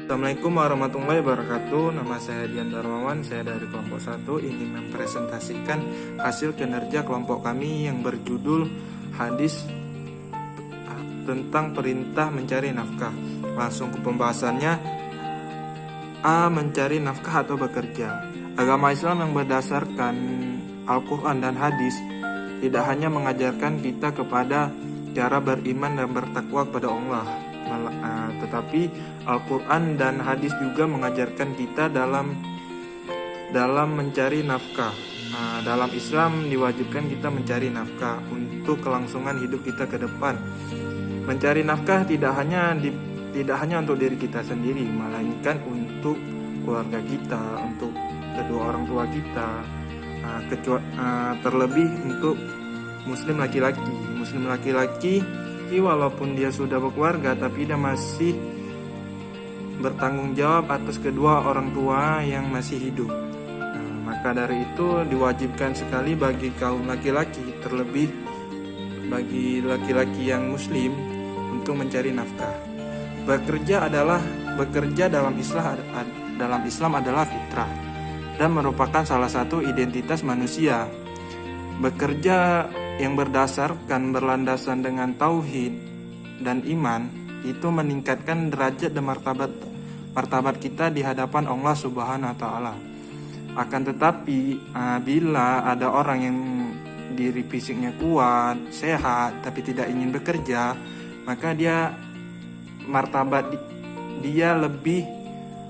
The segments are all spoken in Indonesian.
Assalamualaikum warahmatullahi wabarakatuh. Nama saya Dian Darmawan, saya dari kelompok 1 ingin mempresentasikan hasil kinerja kelompok kami yang berjudul hadis tentang perintah mencari nafkah. Langsung ke pembahasannya. A. Mencari nafkah atau bekerja. Agama Islam yang berdasarkan Al-Quran dan hadis tidak hanya mengajarkan kita kepada cara beriman dan bertakwa kepada Allah, tetapi Al-Quran dan hadis juga mengajarkan kita dalam mencari nafkah. Dalam Islam diwajibkan kita mencari nafkah untuk kelangsungan hidup kita ke depan. Mencari nafkah tidak hanya untuk diri kita sendiri, melainkan untuk keluarga kita, untuk kedua orang tua kita, terlebih untuk muslim laki-laki walaupun dia sudah berkeluarga tapi dia masih bertanggung jawab atas kedua orang tua yang masih hidup. Maka dari itu diwajibkan sekali bagi kaum laki-laki, terlebih bagi laki-laki yang muslim, untuk mencari nafkah. Bekerja dalam Islam adalah fitrah dan merupakan salah satu identitas manusia. Bekerja yang berlandasan dengan tauhid dan iman itu meningkatkan derajat dan martabat kita di hadapan Allah Subhanahu wa taala. Akan tetapi bila ada orang yang diri fisiknya kuat, sehat tapi tidak ingin bekerja, maka martabat dia lebih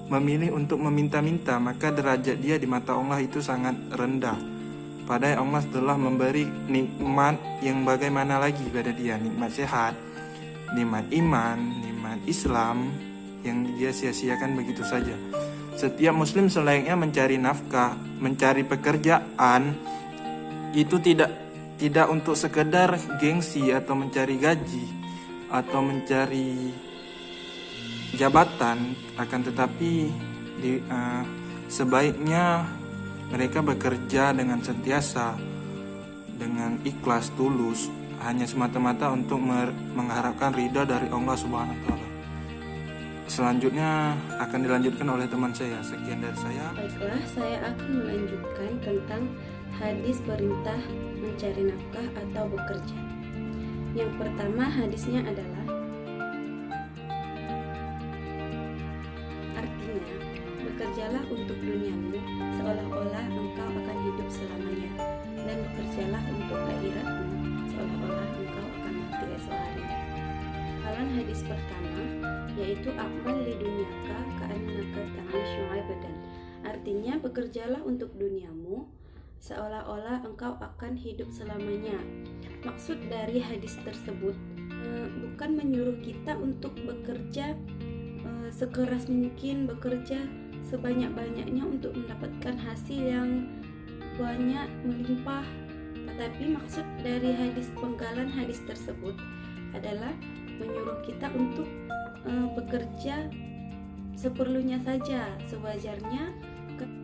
memilih untuk meminta-minta, maka derajat dia di mata Allah itu sangat rendah. Padahal Allah telah memberi nikmat yang bagaimana lagi pada dia, nikmat sehat, nikmat iman, nikmat Islam yang dia sia-siakan begitu saja. Setiap muslim selayaknya mencari nafkah, mencari pekerjaan itu tidak untuk sekedar gengsi atau mencari gaji atau mencari jabatan, akan tetapi sebaiknya mereka bekerja dengan sentiasa, dengan ikhlas, tulus, hanya semata-mata untuk mengharapkan ridha dari Allah Subhanahu wa taala. Selanjutnya akan dilanjutkan oleh teman saya. Sekian dari saya. Baiklah, saya akan melanjutkan tentang hadis perintah mencari nafkah atau bekerja. Yang pertama, hadisnya adalah artinya, bekerjalah untuk duniamu seolah-olah engkau akan hidup selamanya, dan bekerjalah untuk akhiratmu seolah-olah engkau akan mati esok hari. Halan hadis pertama yaitu amal li dunyaka ka'annaka ta'ishu abadan. Artinya, bekerjalah untuk duniamu seolah-olah engkau akan hidup selamanya. Maksud dari hadis tersebut bukan menyuruh kita untuk bekerja sekeras mungkin, bekerja sebanyak-banyaknya untuk mendapatkan hasil yang banyak melimpah. Tetapi maksud dari penggalan hadis tersebut adalah menyuruh kita untuk bekerja seperlunya saja, sewajarnya,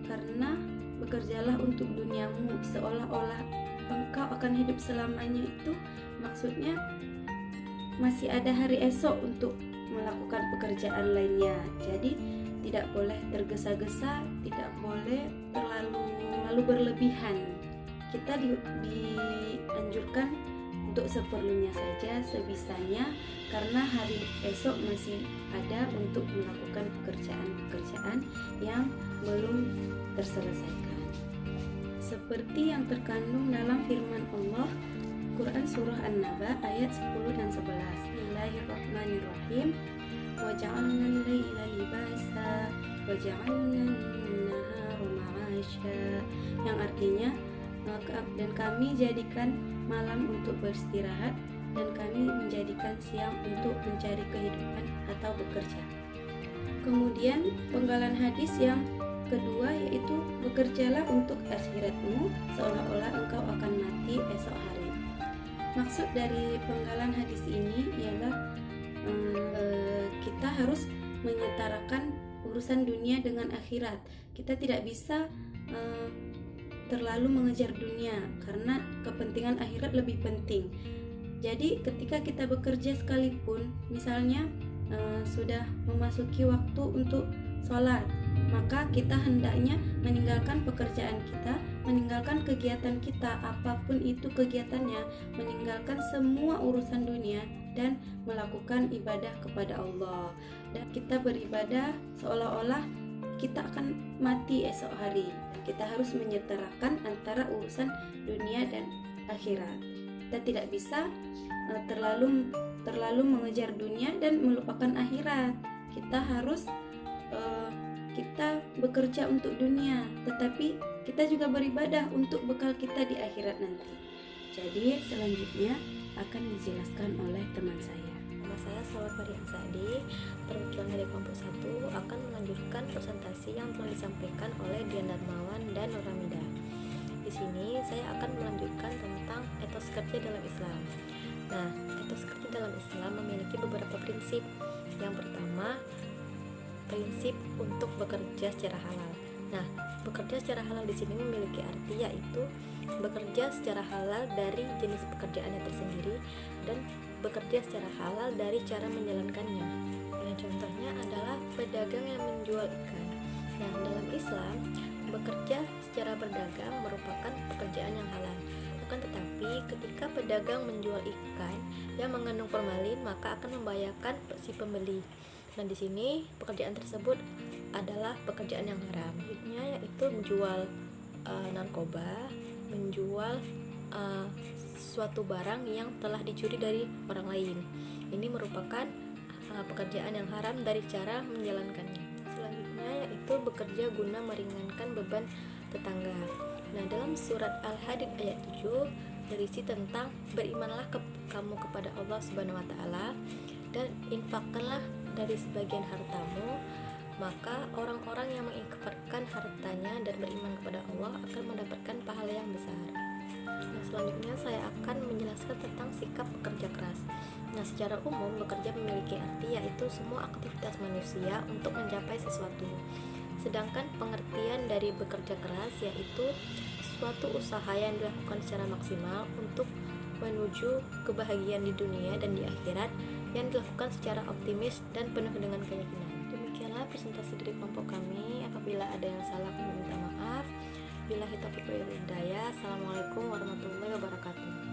karena bekerjalah untuk duniamu seolah-olah engkau akan hidup selamanya. Itu maksudnya masih ada hari esok untuk melakukan pekerjaan lainnya. Jadi tidak boleh tergesa-gesa, tidak boleh terlalu berlebihan. Kita dianjurkan untuk seperlunya saja, sebisanya, karena hari esok masih ada untuk melakukan pekerjaan-pekerjaan yang belum terselesaikan. Seperti yang terkandung dalam firman Allah Quran Surah An-Naba ayat 10 dan 11. Bismillahirrahmanirrahim. وَجَعَلْنَا اللَّيْلَ لِبَاسًا وَجَعَلْنَا النَّهَارَ مَعَاشًا, yang artinya, dan kami jadikan malam untuk beristirahat dan kami menjadikan siang untuk mencari kehidupan atau bekerja. Kemudian penggalan hadis yang kedua yaitu bekerjalah untuk akhiratmu seolah-olah engkau akan mati esok hari. Maksud dari penggalan hadis ini ialah kita harus menyetarakan urusan dunia dengan akhirat. Kita tidak bisa terlalu mengejar dunia karena kepentingan akhirat lebih penting. Jadi ketika kita bekerja sekalipun, misalnya sudah memasuki waktu untuk sholat, maka kita hendaknya meninggalkan pekerjaan kita, meninggalkan kegiatan kita, apapun itu kegiatannya, meninggalkan semua urusan dunia dan melakukan ibadah kepada Allah. Dan kita beribadah seolah-olah kita akan mati esok hari. Kita harus menyetarakan antara urusan dunia dan akhirat. Kita tidak bisa terlalu mengejar dunia dan melupakan akhirat. Kita harus kita bekerja untuk dunia, tetapi kita juga beribadah untuk bekal kita di akhirat nanti. Jadi selanjutnya akan dijelaskan oleh teman saya. Nama saya Salwa Farian Sa'di, perwakilan dari kelompok 1 akan melanjutkan presentasi yang telah disampaikan oleh Dian Darmawan dan Nuramida. Di sini saya akan melanjutkan tentang etos kerja dalam Islam. Nah, etos kerja dalam Islam memiliki beberapa prinsip. Yang pertama, prinsip untuk bekerja secara halal. Nah, bekerja secara halal di sini memiliki arti yaitu bekerja secara halal dari jenis pekerjaannya tersendiri dan bekerja secara halal dari cara menjalankannya. Nah, contohnya adalah pedagang yang menjual ikan. Nah, dalam Islam, bekerja secara berdagang merupakan pekerjaan yang halal. Akan tetapi, ketika pedagang menjual ikan yang mengandung formalin, maka akan membahayakan si pembeli. Nah, di sini pekerjaan tersebut adalah pekerjaan yang haram. Selanjutnya yaitu menjual narkoba, menjual suatu barang yang telah dicuri dari orang lain. Ini merupakan pekerjaan yang haram dari cara menjalankannya. Selanjutnya yaitu bekerja guna meringankan beban tetangga. Nah, dalam surat Al-Hadid ayat 7 berisi tentang berimanlah kamu kepada Allah Subhanahu wa taala dan infakkanlah dari sebagian hartamu, maka orang-orang yang menginfakkan hartanya dan beriman kepada Allah akan mendapatkan pahala yang besar. Nah, selanjutnya saya akan menjelaskan tentang sikap bekerja keras. Nah, secara umum bekerja memiliki arti yaitu semua aktivitas manusia untuk mencapai sesuatu. Sedangkan pengertian dari bekerja keras yaitu suatu usaha yang dilakukan secara maksimal untuk menuju kebahagiaan di dunia dan di akhirat yang dilakukan secara optimis dan penuh dengan keyakinan. Demikianlah presentasi dari kelompok kami. Apabila ada yang salah, kami minta maaf. Billahi taufiq wal hidayah. Assalamualaikum warahmatullahi wabarakatuh.